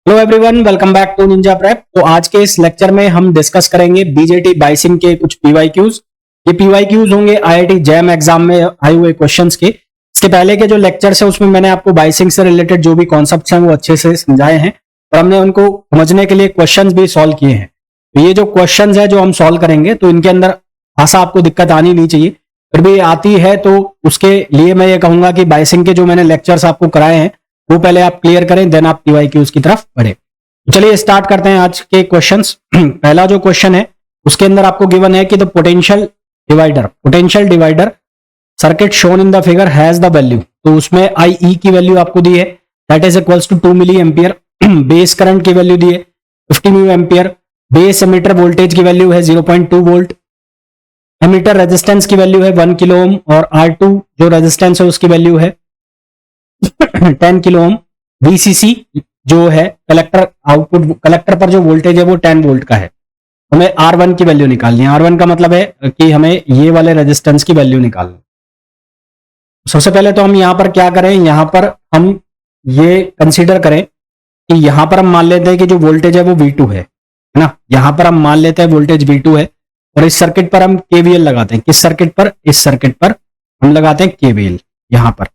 Hello everyone, welcome back to Ninja Prep. तो आज के इस लेक्चर में हम डिस्कस करेंगे बीजेटी बाइसिंग के कुछ पीवाईक्यूज। ये पीवाईक्यूज होंगे आईआईटी जैम एग्जाम में आए हुए क्वेश्चंस के। इसके पहले के जो लेक्चर्स है उसमें मैंने आपको बाइसिंग से रिलेटेड जो भी कॉन्सेप्ट्स हैं वो अच्छे से समझाए हैं और हमने उनको समझने के लिए क्वेश्चंस भी सॉल्व किए हैं। तो ये जो क्वेश्चंस है जो हम सॉल्व करेंगे तो इनके अंदर खासा आपको दिक्कत आनी नहीं चाहिए, फिर भी आती है तो उसके लिए मैं ये कहूंगा कि बाइसिंग के जो मैंने लेक्चर्स आपको कराए हैं वो पहले आप क्लियर करें, देन आप पीवाईक्यूज की तरफ बढ़े। तो चलिए स्टार्ट करते हैं आज के क्वेश्चंस। पहला जो क्वेश्चन है उसके अंदर आपको गिवन है कि the potential divider circuit shown in the figure has the value. तो उसमें आई ई की वैल्यू आपको दी है, that is equals to 2 milli ampere. Base current की वैल्यू दी है 50 mu ampere. Base emitter voltage की वैल्यू है 0.2 वोल्ट। एमीटर रेजिस्टेंस की वैल्यू है 1 किलो ओम और R2 जो रेजिस्टेंस है उसकी वैल्यू है 10 किलो ओम। VCC जो है कलेक्टर आउटपुट, कलेक्टर पर जो वोल्टेज है वो 10 वोल्ट का है। हमें R1 की वैल्यू निकालनी है। R1 का मतलब है कि हमें ये वाले रेजिस्टेंस की वैल्यू निकालनी है। सबसे पहले तो हम यहां पर क्या करें, यहां पर हम ये कंसीडर करें कि यहां पर हम मान लेते हैं कि जो वोल्टेज है वो V2 है ना। यहां पर हम मान लेते हैं वोल्टेज V2 है और इस सर्किट पर हम KVL लगाते हैं। किस सर्किट पर? इस सर्किट पर हम लगाते हैं KVL यहां पर।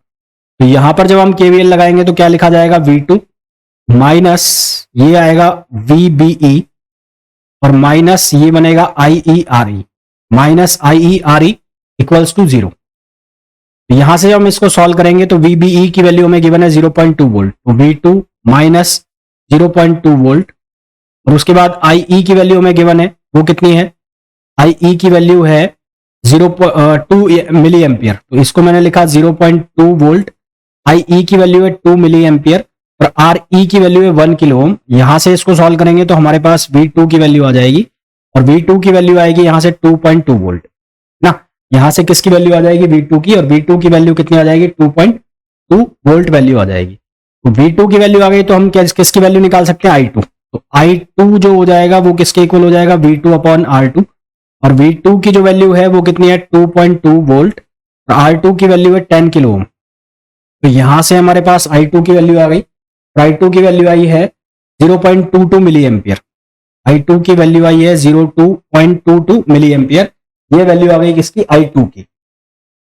तो यहां पर जब हम KVL लगाएंगे तो क्या लिखा जाएगा? V2 माइनस ये आएगा VBE और माइनस ये बनेगा IERE, minus IERE equals to 0। तो यहां से हम इसको सॉल्व करेंगे तो VBE की वैल्यू हमें गिवन है 0.2 वोल्ट। तो V2 माइनस 0.2 वोल्ट और उसके बाद IE की वैल्यू हमें गिवन है वो कितनी है? IE की वैल्यू है 0.2 मिली एम्पियर। तो इसको मैंने लिखा 0.2 वोल्ट। IE की वैल्यू है 2 मिली एम्पियर और RE की वैल्यू है 1 किलो ओम। यहां से इसको सॉल्व करेंगे तो हमारे पास V2 की वैल्यू आ जाएगी और V2 की वैल्यू आएगी यहां से 2.2 वोल्ट ना। यहां से किसकी वैल्यू आ जाएगी? V2 की, और V2 की वैल्यू कितनी आ जाएगी? 2.2 वोल्ट वैल्यू आ जाएगी। तो V2 की वैल्यू आ गई तो हम किसकी वैल्यू निकाल सकते हैं? I2। तो I2 जो हो जाएगा वो किसके इक्वल हो जाएगा? V2 अपॉन R2 और V2 की जो वैल्यू है वो कितनी है? 2.2 वोल्ट और R2 की वैल्यू है 10 किलो ओम। तो यहां से हमारे पास I2 की वैल्यू आ गई। I2 की वैल्यू आई है 0.22 मिली एम्पियर। I2 की वैल्यू आई है 0.22 मिली एम्पियर। ये वैल्यू आ गई किसकी? I2 की।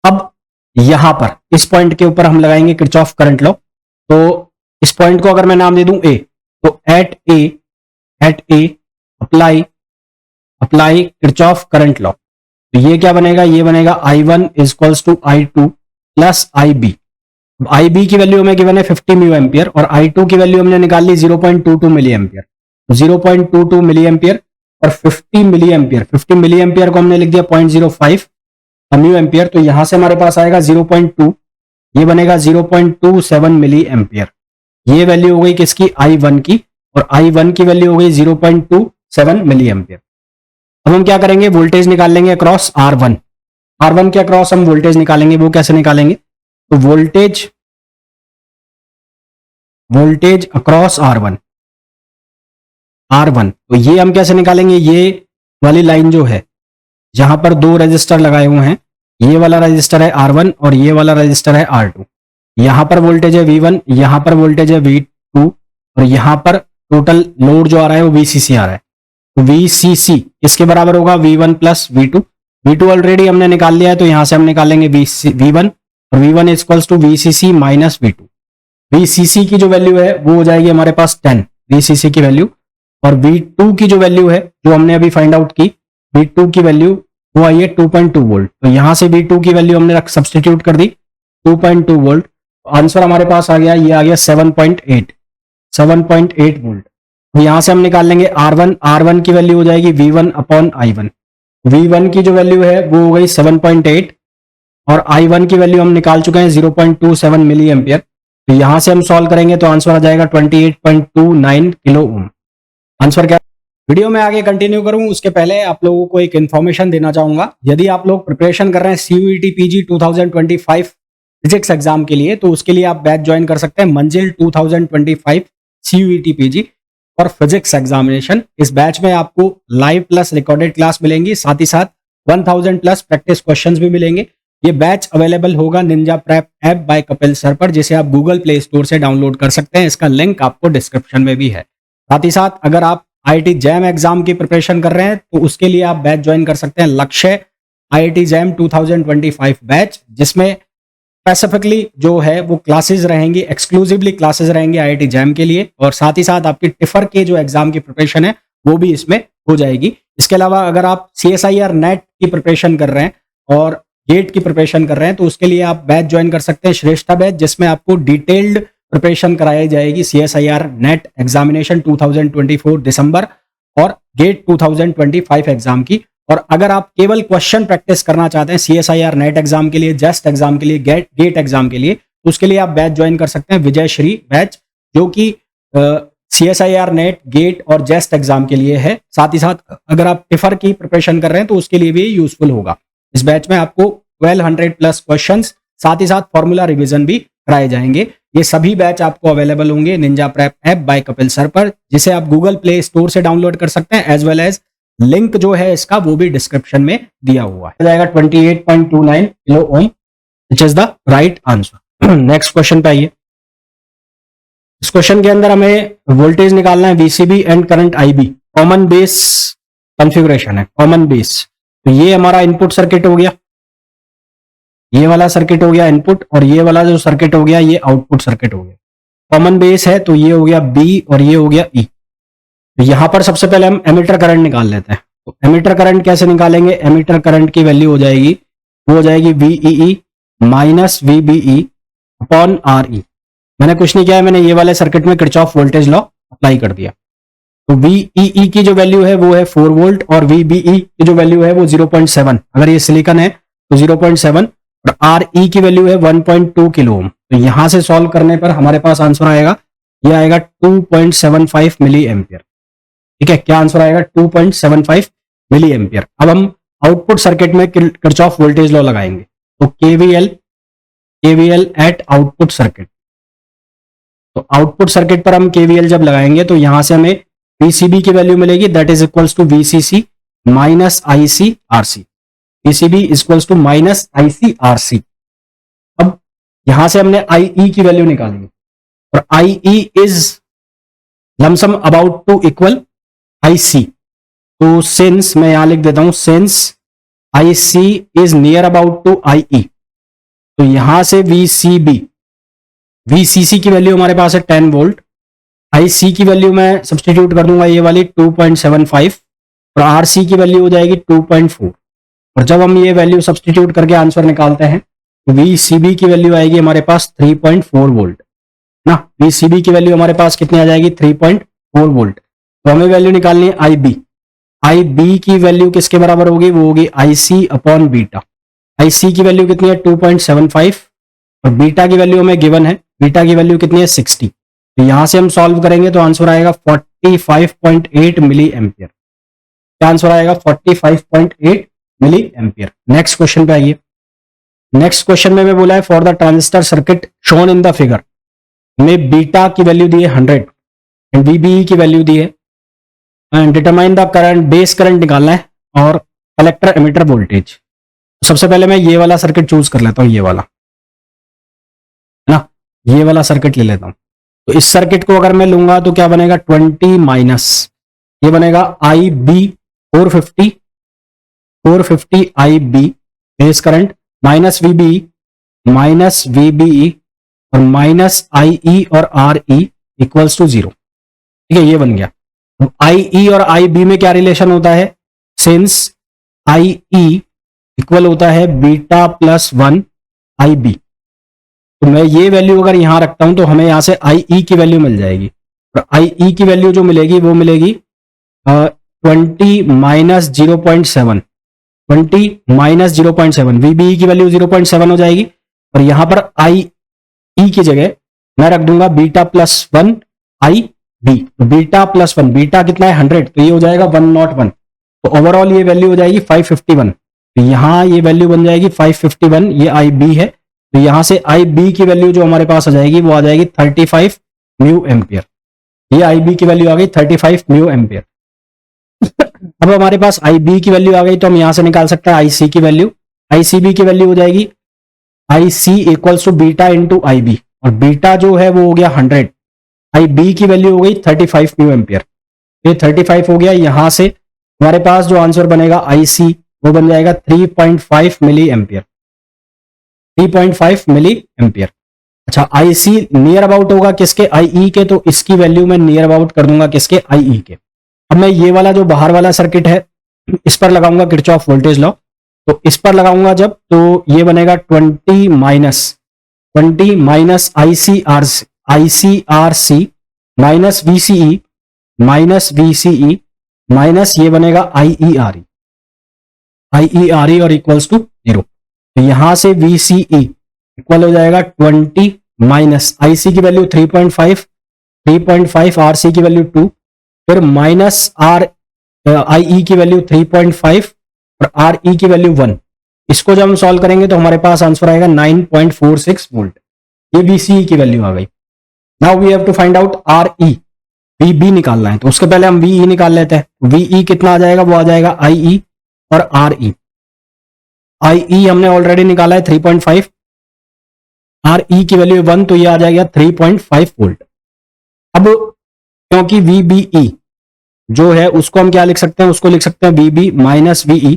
अब यहां पर इस पॉइंट के ऊपर हम लगाएंगे किरचॉफ करंट लॉ। तो इस पॉइंट को अगर मैं नाम दे दूं A, तो at A apply Kirchhoff current law. तो ये क्या बनेगा? ये बनेगा I1 equals to I2 plus IB। IB की वैल्यू हमें गिवन है 50 म्यू एम्पियर और I2 की वैल्यू हमने निकाल ली 0.22 मिली एम्पियर। 0.22 मिली एम्पियर और 50 मिली एम्पियर, 50 मिली एम्पियर को हमने लिख दिया 0.05 म्यू एम्पियर। तो यहां से हमारे पास आएगा 0.2, ये बनेगा 0.27 मिली एम्पियर। ये वैल्यू हो गई किसकी? I1 की, और I1 की वैल्यू हो गई 0.27 मिली एम्पियर। अब हम क्या करेंगे? वोल्टेज निकाल लेंगे अक्रॉस R1। R1 के अक्रॉस हम वोल्टेज निकालेंगे। वो कैसे निकालेंगे? तो वोल्टेज अक्रॉस R1 तो ये हम कैसे निकालेंगे? ये वाली लाइन जो है जहां पर दो रजिस्टर लगाए हुए हैं, ये वाला रजिस्टर है R1 और ये वाला रजिस्टर है R2। यहां पर वोल्टेज है V1, यहां पर वोल्टेज है V2 और यहां पर टोटल लोड जो आ रहा है वो VCC आ रहा है। तो VCC इसके बराबर होगा V1 plus V2। V2 already हमने निकाल लिया है तो यहां से हम निकालेंगे V1 और V1 equals to VCC minus V2। VCC की जो वैल्यू है वो हो जाएगी हमारे पास 10 VCC की वैल्यू, और V2 की जो वैल्यू है जो हमने अभी फाइंड आउट की, V2 की वैल्यू वो आई है 2.2 वोल्ट। तो यहां से V2 की वैल्यू हमने सब्सटीट्यूट कर दी 2.2 वोल्ट। आंसर हमारे पास आ गया, ये आ गया 7.8 वोल्ट। तो यहां से हम निकाल लेंगे R1 की वैल्यू हो जाएगी V1 अपॉन I1। V1 की जो वैल्यू है वो हो गई 7.8 और I1 की वैल्यू हम निकाल चुके हैं 0.27 मिली एम्पियर। तो यहां से हम सॉल्व करेंगे तो आंसर आ जाएगा 28.29 किलो ओम। आंसर क्या? वीडियो में आगे कंटिन्यू करूं उसके पहले आप लोगों को एक इन्फॉर्मेशन देना चाहूंगा। यदि आप लोग प्रिपरेशन कर रहे हैं CUET PG 2025 फिजिक्स एग्जाम के लिए तो उसके लिए आप बैच ज्वाइन कर सकते हैं मंजिल 2025 CUET PG और फिजिक्स एग्जामिनेशन। इस बैच में आपको लाइव प्लस रिकॉर्डेड क्लास मिलेंगी, साथ ही साथ 1000 प्लस प्रैक्टिस क्वेश्चंस भी मिलेंगे। ये बैच अवेलेबल होगा Ninja prep app by Kapil sir पर, जिसे आप गूगल प्ले स्टोर से डाउनलोड कर सकते हैं। इसका लिंक आपको डिस्क्रिप्शन में भी है। साथ ही साथ अगर आप आईआईटी जैम एग्जाम की प्रिपरेशन कर रहे हैं तो उसके लिए आप बैच ज्वाइन कर सकते हैं, लक्ष्य आईआईटी जैम 2025 बैच, जिसमें स्पेसिफिकली जो है वो क्लासेस रहेंगी, एक्सक्लूसिवली क्लासेस रहेंगी आईआईटी जैम के लिए, और साथ ही साथ आपकी टिफर के जो एग्जाम की प्रिपरेशन है वो भी इसमें हो जाएगी। इसके अलावा अगर आप CSIR नेट की प्रिपरेशन कर रहे हैं और गेट की प्रिपरेशन कर रहे हैं तो उसके लिए आप बैच ज्वाइन कर सकते हैं, श्रेष्ठा बैच, जिसमें आपको डिटेल्ड प्रिपरेशन कराई जाएगी CSIR नेट एग्जामिनेशन 2024 दिसंबर और गेट 2025 एग्जाम की। और अगर आप केवल क्वेश्चन प्रैक्टिस करना चाहते हैं CSIR नेट एग्जाम के लिए, जेस्ट एग्जाम के लिए, गेट एग्जाम के लिए, तो उसके लिए आप बैच ज्वाइन कर सकते हैं विजय श्री बैच, जो कि CSIR नेट, गेट और जेस्ट एग्जाम के लिए है। साथ ही साथ अगर आप टिफर की प्रिपरेशन कर रहे हैं तो उसके लिए भी यूजफुल होगा। इस बैच में आपको 1200 प्लस क्वेश्चंस, साथ ही साथ फॉर्मूला रिवीजन भी कराए जाएंगे। ये सभी बैच आपको अवेलेबल होंगे Ninja prep app by Kapil sir पर, जिसे आप गूगल प्ले स्टोर से डाउनलोड कर सकते हैं, एज वेल एज लिंक जो है इसका वो भी डिस्क्रिप्शन में दिया हुआ है। जाएगा 28.29 kilo ohm, which is the right answer. Next question पे आइए। इस क्वेश्चन के अंदर हमें वोल्टेज निकालना है VCB and current IB, common base configuration है, कॉमन बेस। तो ये हमारा इनपुट सर्किट हो गया, ये वाला सर्किट हो गया इनपुट, और ये वाला जो सर्किट हो गया ये आउटपुट सर्किट हो गया। कॉमन बेस है तो ये हो गया B और ये हो गया E। तो यहां पर सबसे पहले हम एमिटर करंट निकाल लेते हैं। तो एमिटर करंट कैसे निकालेंगे? एमिटर करंट की वैल्यू हो जाएगी, वो हो जाएगी VEE minus VBE upon RE। मैंने कुछ नहीं किया है, मैंने ये वाले सर्किट में किरचॉफ वोल्टेज लॉ अप्लाई कर दिया। तो VEE की जो वैल्यू है वो है 4 वोल्ट और VBE की जो वैल्यू है वो 0.7, अगर ये सिलिकॉन है तो 0.7, और RE की वैल्यू है 1.2 किलो ओम। तो यहां से सॉल्व करने पर हमारे पास आंसर आएगा, ये आएगा 2.75 मिली एम्पियर। ठीक है, क्या आंसर आएगा? 2.75 मिली एम्पियर। अब हम आउटपुट सर्किट में किरचॉफ वोल्टेज लॉ लगाएंगे। तो KVL एट आउटपुट सर्किट। तो आउटपुट सर्किट पर हम KVL जब लगाएंगे तो यहां से हमें VCB की वैल्यू मिलेगी, that is equals to VCC minus ICRC। VCB equals to minus ICRC। अब यहां से हमने IE की वैल्यू निकाली है, और IE is lump sum about to equal IC। तो सिंस मैं यहां लिख देता हूं, since IC is near about to IE, तो यहां से VCC की वैल्यू हमारे पास है 10 वोल्ट, IC की वैल्यू मैं सब्सटीट्यूट कर दूंगा ये वाली 2.75, और RC की वैल्यू हो जाएगी 2.4। और जब हम ये वैल्यू सब्सटीट्यूट करके आंसर निकालते हैं तो VCB की वैल्यू आएगी हमारे पास 3.4 वोल्ट ना। VCB की वैल्यू हमारे पास कितनी आ जाएगी? 3.4 वोल्ट। तो हमें वैल्यू निकालनी है IB की वैल्यू किसके बराबर होगी? वो होगी IC अपॉन बीटा। IC की वैल्यू कितनी है? 2.75, और बीटा की वैल्यू हमें गिवन है, बीटा की वैल्यू कितनी है? 60। तो यहां से हम सॉल्व करेंगे तो आंसर आएगा 45.8 मिली एम्पियर। क्या आंसर आएगा? 45.8 मिली एम्पियर। नेक्स्ट क्वेश्चन पे आइए। नेक्स्ट क्वेश्चन में बोला है for the transistor circuit shown in the figure में बीटा की वैल्यू दी है 100 एंड VBE की वैल्यू दी है, and determine the current, base current निकालना है और कलेक्टर एमिटर वोल्टेज। सबसे पहले मैं ये वाला सर्किट चूज कर लेता हूं, ये वाला है ना, ये वाला सर्किट ले लेता हूं। तो इस सर्किट को अगर मैं लूंगा तो क्या बनेगा? 20 माइनस, ये बनेगा IB 450 IB base current minus VBE और माइनस IE और RE इक्वल्स टू 0। ठीक है, ये बन गया। तो IE और IB में क्या रिलेशन होता है? सिंस IE इक्वल होता है बीटा प्लस 1 IB, तो मैं ये वैल्यू अगर यहां रखता हूं तो हमें यहां से IE की वैल्यू मिल जाएगी, और IE की वैल्यू जो मिलेगी वो मिलेगी 20 माइनस 0.7, 20 माइनस 0.7, VBE की वैल्यू 0.7 हो जाएगी, और यहां पर IE की जगह मैं रख दूंगा बीटा प्लस 1 IB। तो बीटा प्लस 1, बीटा कितना है? 100, तो ये हो जाएगा 101। तो ओवरऑल ये वैल्यू हो जाएगी 551। तो यहां ये वैल्यू बन जाएगी 551, ये IB है। तो यहां से IB की वैल्यू जो हमारे पास आ जाएगी वो आ जाएगी 35 म्यू एम्पियर। ये IB की वैल्यू आ गई 35 म्यू एम्पियर। अब हमारे पास IB की वैल्यू आ गई तो हम यहां से निकाल सकते हैं IC की वैल्यू। ICB की वैल्यू हो जाएगी IC equals to beta into IB, और बीटा जो है वो हो गया 100, आई बी की वैल्यू हो गई 35 म्यू एम्पियर। ये 35 हो गया। यहां से हमारे पास जो आंसर बनेगा आई सी वो बन जाएगा 3.5 मिली एम्पियर, 3.5 मिली एम्पियर। अच्छा, आई सी नियर अबाउट होगा किसके, आई ई के, तो इसकी वैल्यू मैं नियर अबाउट कर दूंगा किसके, आई ई के। अब मैं ये वाला जो बाहर वाला सर्किट है इस पर लगाऊंगा किरचॉफ वोल्टेज लॉ। तो इस पर लगाऊंगा जब, तो ये बनेगा 20 minus I C R C minus VCE minus ये बनेगा आई ई आर ई और इक्वल्स टू 0। तो यहां से वीसीई इक्वल हो जाएगा 20 माइनस आईसी की वैल्यू 3.5 आरसी की वैल्यू 2, फिर माइनस आर आई ई की वैल्यू 3.5 और आर ई की वैल्यू 1। इसको जब हम सॉल्व करेंगे तो हमारे पास आंसर आएगा 9.46 वोल्ट। ये वीसीई की वैल्यू आ गई। Now we have to find out R E, V B निकालना है। तो उसके पहले हम वी ई निकाल लेते हैं। वी ई कितना आ जाएगा, वो आ जाएगा आई ई और आर ई। आई ई हमने ऑलरेडी निकाला है 3.5, आर ई की वैल्यू 1, तो ये आ जाएगा 3.5 वोल्ट। अब क्योंकि वी बी ई जो है उसको हम क्या लिख सकते हैं, उसको लिख सकते हैं V B minus V E.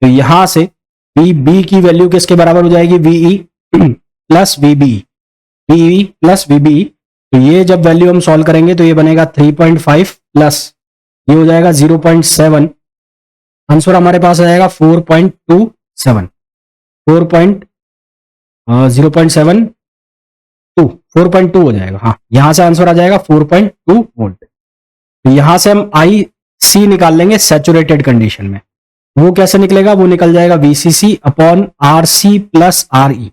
तो यहां से वी बी की वैल्यू किसके बराबर हो जाएगी, वीई प्लस वीबी, वीई प्लस वीबी। तो ये जब वैल्यू हम सॉल्व करेंगे तो ये बनेगा 3.5 प्लस ये हो जाएगा 0.7। आंसर हमारे पास आ जाएगा 4.27, 4.2 हो जाएगा। हाँ, यहां से आंसर आ जाएगा 4.2 वोल्ट। तो यहां से हम आई सी निकाल लेंगे सैचुरेटेड कंडीशन में। वो कैसे निकलेगा, वो निकल जाएगा VCC upon R C plus R E.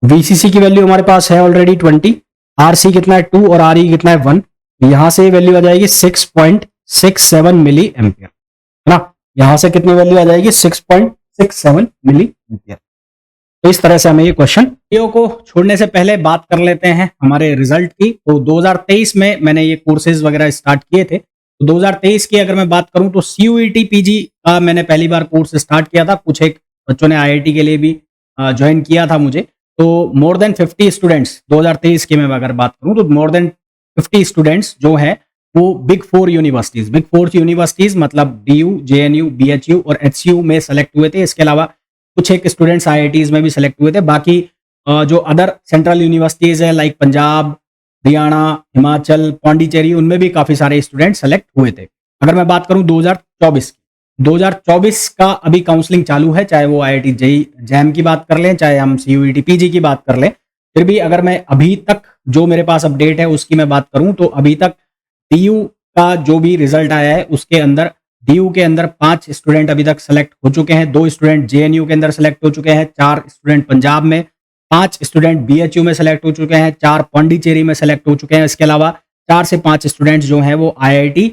VCC की वैल्यू हमारे पास है ऑलरेडी 20, आर सी कितना है 2 और आर ई कितना है 1। यहां से वैल्यू आ जाएगी 6.67 मिली एम्पियर, है ना। यहां से कितनी वैल्यू आ जाएगी, 6.67 मिली एम्पियर। तो इस तरह से हमें ये क्वेश्चन। वीडियो को छोड़ने से पहले बात कर लेते हैं हमारे रिजल्ट की। तो 2023 में मैंने ये कोर्सेज वगैरह स्टार्ट किए थे। तो 2023 की अगर मैं बात करूं तो सीयूईटी पीजी का मैंने पहली बार कोर्स स्टार्ट किया था। कुछ एक बच्चों ने आईआईटी के लिए भी ज्वाइन किया था मुझे। तो मोर देन 50 स्टूडेंट्स 2023 की मैं अगर बात करूं तो मोर देन 50 स्टूडेंट्स जो है वो बिग फोर यूनिवर्सिटीज मतलब डीयू, जेएनयू, बीएचयू और एचयू में सेलेक्ट हुए थे। इसके अलावा कुछ एक स्टूडेंट्स आईआईटीज में भी सेलेक्ट हुए थे। बाकी जो अदर सेंट्रल यूनिवर्सिटीज है लाइक पंजाब, हरियाणा, हिमाचल, पांडिचेरी, उनमें भी काफी सारे स्टूडेंट सेलेक्ट हुए थे। अगर मैं बात करूं 2024 का अभी काउंसलिंग चालू है, चाहे वो आईआईटी जेई जैम की बात कर लें, चाहे हम सीयूईटी पीजी की बात कर लें। फिर भी अगर मैं अभी तक जो मेरे पास अपडेट है उसकी मैं बात करूं तो अभी तक डीयू का जो भी रिजल्ट आया है उसके अंदर डीयू के अंदर 5 स्टूडेंट अभी तक सेलेक्ट हो चुके हैं, 2 स्टूडेंट जेएनयू के अंदर सेलेक्ट हो चुके हैं, 4 स्टूडेंट पंजाब में, 5 स्टूडेंट बीएचयू में सेलेक्ट हो चुके हैं, 4 पांडिचेरी में सेलेक्ट हो चुके हैं। इसके अलावा 4 से 5 स्टूडेंट्स जो हैं वो आईआईटी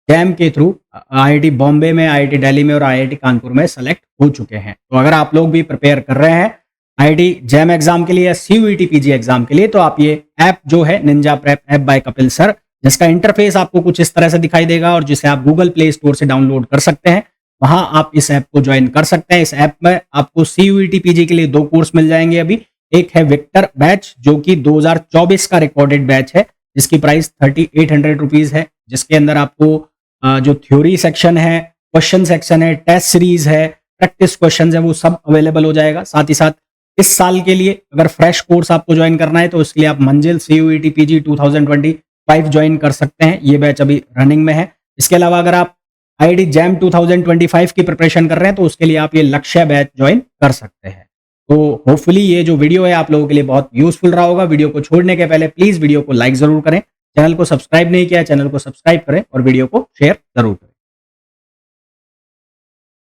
जैम के थ्रू आईआईटी बॉम्बे में, आईआईटी दिल्ली में और आईआईटी कानपुर में सेलेक्ट हो चुके हैं। तो अगर आप लोग भी प्रिपेयर कर रहे हैं आईआईटी जैम एग्जाम के लिए या सीयूईटी पीजी एग्जाम के लिए, तो आप ये ऐप जो है Ninja prep app by Kapil sir, जिसका इंटरफेस आपको कुछ इस तरह से दिखाई देगा और जिसे आप गूगल प्ले स्टोर से डाउनलोड कर सकते हैं, वहां आप इस ऐप को ज्वाइन कर सकते हैं। इस ऐप में आपको सीयूईटी पीजी के लिए 2 कोर्स मिल जाएंगे अभी। एक है विक्टर बैच जो कि 2024 का रिकॉर्डेड बैच है, जिसकी प्राइस 3800 रुपीज है, जिसके अंदर आपको जो थ्योरी सेक्शन है, क्वेश्चन सेक्शन है, टेस्ट सीरीज है, प्रैक्टिस क्वेश्चन है, वो सब अवेलेबल हो जाएगा। साथ ही साथ इस साल के लिए अगर फ्रेश कोर्स आपको ज्वाइन करना है तो इसके लिए आप मंजिल सीयूईटी पीजी 2025 ज्वाइन कर सकते हैं। ये बैच अभी रनिंग में है। इसके अलावा अगर आप आईआईटी जैम 2025 की प्रिपरेशन कर रहे हैं तो उसके लिए आप ये लक्ष्य बैच ज्वाइन कर सकते हैं। तो होपफुली ये जो वीडियो है आप लोगों के लिए बहुत यूजफुल रहा होगा। वीडियो को छोड़ने के पहले प्लीज वीडियो को लाइक जरूर करें, चैनल को सब्सक्राइब नहीं किया चैनल को सब्सक्राइब करें और वीडियो को शेयर जरूर करें।